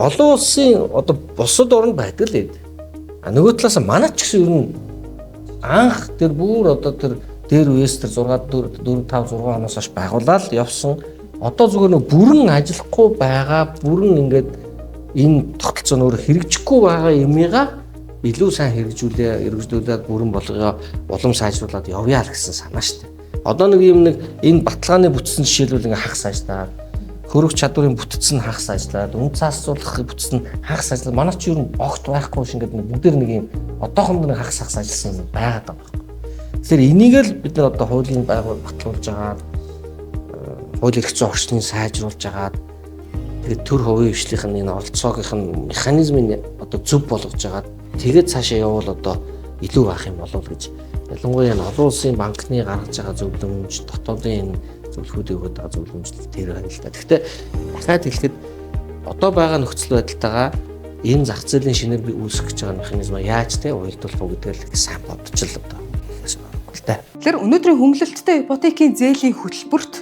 олон улсын одоо бусад оронд байдаг л ээ. Нөгөө талаас манай ч гэсэн ер нь анх тэр бүр одоо тэр дээр үеэс тэр 6 4 5 6 оноос хойш байгуулаад явсан. Одоо зүгээр нэг бүрэн ажиллахгүй байгаа, бүрэн ингээд энэ тогтолцоо нөр хэрэгжихгүй байгаа юмыгаа илүү сайн хэрэгжүүлээд бүрэн болгоё, улам сайжруулад явъя л гэсэн санаа шүү дээ. Одоо нэг юм нэг энэ баталгааны бүтцэн жишээлбэл ингээ хагас ажиллаад, хөрөх чадварын бүтцэн хагас ажиллаад, үн цаасруулах бүтцэн хагас ажиллаад, манай ч юу огт байхгүй ш ингээд бүгдээр нэг юм одоохонд нэг хагас ажилласан юм байгаад байгаа байхгүй. Тэгэхээр энийг л бид нар одоо хуулийн байгуул батлуулж агаад, хууль эрх зүйн орчныг сайжруулж агаад, тэгээд төр хувийн хвшлийнх нь энэ оролцоогийнх нь механизмыг одоо зөв болгож агаад, тэгээд цаашаа явбал одоо илүү байх юм болов гэж. Ялангуяа энэ олон улсын банкны гаргаж байгаа зөвлөмж, дотоодын энэ зөвлөхүүдийг өгöd байгаа зөвлөмжлөл тэр байна л да. Гэхдээ дахиад хэлэхэд одоо байгаа нөхцөл байдалтайгаа энэ зах зээлийн шинээр би үүсгэж байгаа механизмаа яаж те уялдуулах вэ гэдгээр л сайн бодож л одоо Тэгэхээр өнөөдрийн хөнгөлөлттэй ипотекийн зээлийн хөтөлбөрт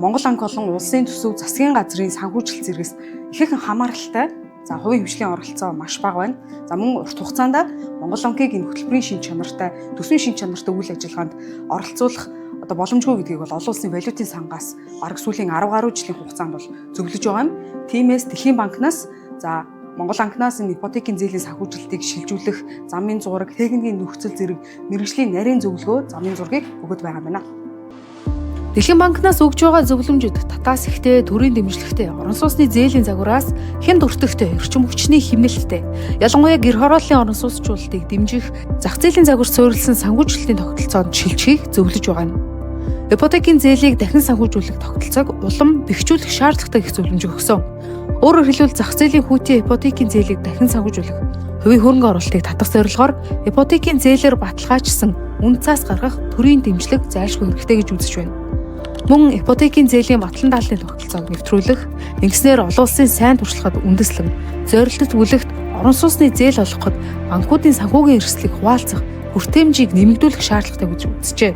Монгол банк болон улсын төсөв засгийн газрын санхүүжилт зэрэгс ихээхэн хамааралтай. За хувийн хвшлийн оролцоо маш бага байна. За мөн урт хугацаанд Монгол банкыг энэ хөтөлбөрийн шин чанартай, төсвийн шин чанартай үйл ажиллагаанд оролцуулах одоо боломжгүй гэдгийг бол олон улсын валютын сангаас бараг сүүлийн 10 гаруй жилийн хугацаанд бол зөвлөж байгаа юм. Тиймээс Дэлхийн банкнаас за Монгол банкнаас энэ ипотекийн зээлийн санхүүжилтийг шилжүүлэх замын зураг, техникийн нөхцөл зэрэг мэргэжлийн нарийн зөвлөгөө, замын зургийг өгöd байгаа юм байна. Дэлхийн банкнаас өгж байгаа зөвлөмжөд татаас ихтэй, төрийн дэмжлэгтэй, орон сууцны зээлийн загвараас хэн дуртагтай, эрчим хүчний хэмнэлттэй, ялангуяа гэр хорооллын орон сууцчлалтыг дэмжих, зах зээлийн загварт суурилсан санхүүжилтийн тогтолцоонд шилжихийг зөвлөж байгаа юм. Ипотекийн зээлийг дахин санхүүжүүлэх тогтолцоог улам бэхжүүлэх шаардлагатай гэх зөвлөмж өгсөн. Өөрөөр хэлбэл зах зээлийн хүүтийн ипотекийн зээлийг дахин санхүүжүүлэх, хувийн хөрөнгө оруулалтыг татах зорилгоор ипотекийн зээлээр баталгаажсан үн цаас гаргах төрийн дэмжлэг зайлшгүй хэрэгтэй гэж үзэж байна. Мөн ипотекийн зээлийн батлан даалтын тогтолцоог нэвтрүүлэх, ингэснээр олон улсын сайн туршлагад үндэслэн зорилттой бүлэгт орон сууцны зээл олгоход банкуудын санхүүгийн эрсдлийг хуваалцах хүртээмжийг нэмэгдүүлэх шаардлагатай гэж үзжээ.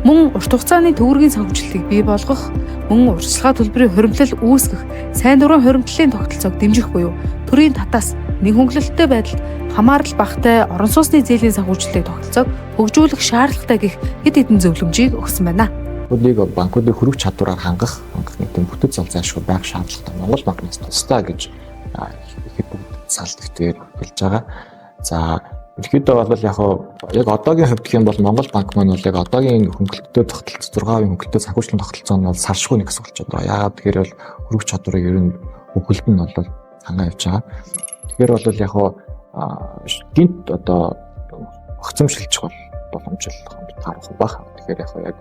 Мөн урт хугацааны төгрөгийн санхүүжилтийг бий болгох, мөн урьдчилгаа төлбөрийн хуримтлал үүсгэх, сайн дурын хуримтлалын тогтолцоог дэмжих буюу төрийн татаас нэг хөнгөлөлттэй байдалд хамаарал багтай орон сууцны зээлийн санхүүжилтийн тогтолцоог хөгжүүлэх шаардлагатай гэх хэд хэдэн зөвлөмжийг өгсөн байна. Банкуудын хөрөх чадвараар хангах нэг тийм бүтэц зал зайлшгүй байх шаардлагатай Монгол банкнаас тусдаа гэж ихэд бүгд салдэгтээр хэлж байгаа. За ерөнхийдөө бол яг одоогийн хувьд гэх юм бол Монгол банк маань бол яг одоогийн хөнгөлөлттэй тогтолцоо 6% хөнгөлөлттэй санхүүжилтийн тогтолцоо нь бол салшгүй нэг асуулж байгаа. Яагаад тэгэхээр бол хөрөх чадварыг ер нь хөнгөлөлт нь бол хангаа явж байгаа. Тэгэхээр бол гинт одоо огцом шилжих боломжтой таарах байх. Тэгэхээр яг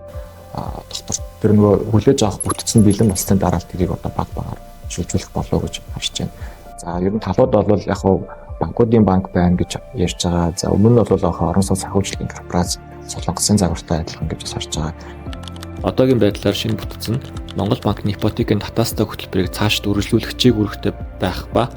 доктор тэр нөгөө хүлээж авах бүтцэн бэлэн болсны дараа тэрийг одоо баг багаар шилжүүлэх болов гэж харж байна. За ер нь талууд бол банкуудын банк байна гэж ярьж байгаа. За өмнө нь бол орон сууц санхүүжилтийн корпорац Солонгосын загвартай адилхан гэж харж байгаа. Одоогийн байдлаар шинэ бүтцэн Монгол банкны ипотекийн татаастай хөтөлбөрийг цаашд үргэлжлүүлэх чиг үүрэгтэй байх ба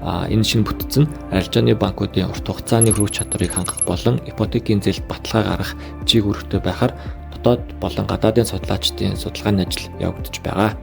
энэ шинэ бүтцэн арилжааны банкуудын урт хугацааны хөрөх чадварыг хангах болон ипотекийн зээлд баталгаа гаргах чиг үүрэгтэй байхаар дотоод болон гадаадын судлаачдын судалгааны ажил явагдаж байгаа.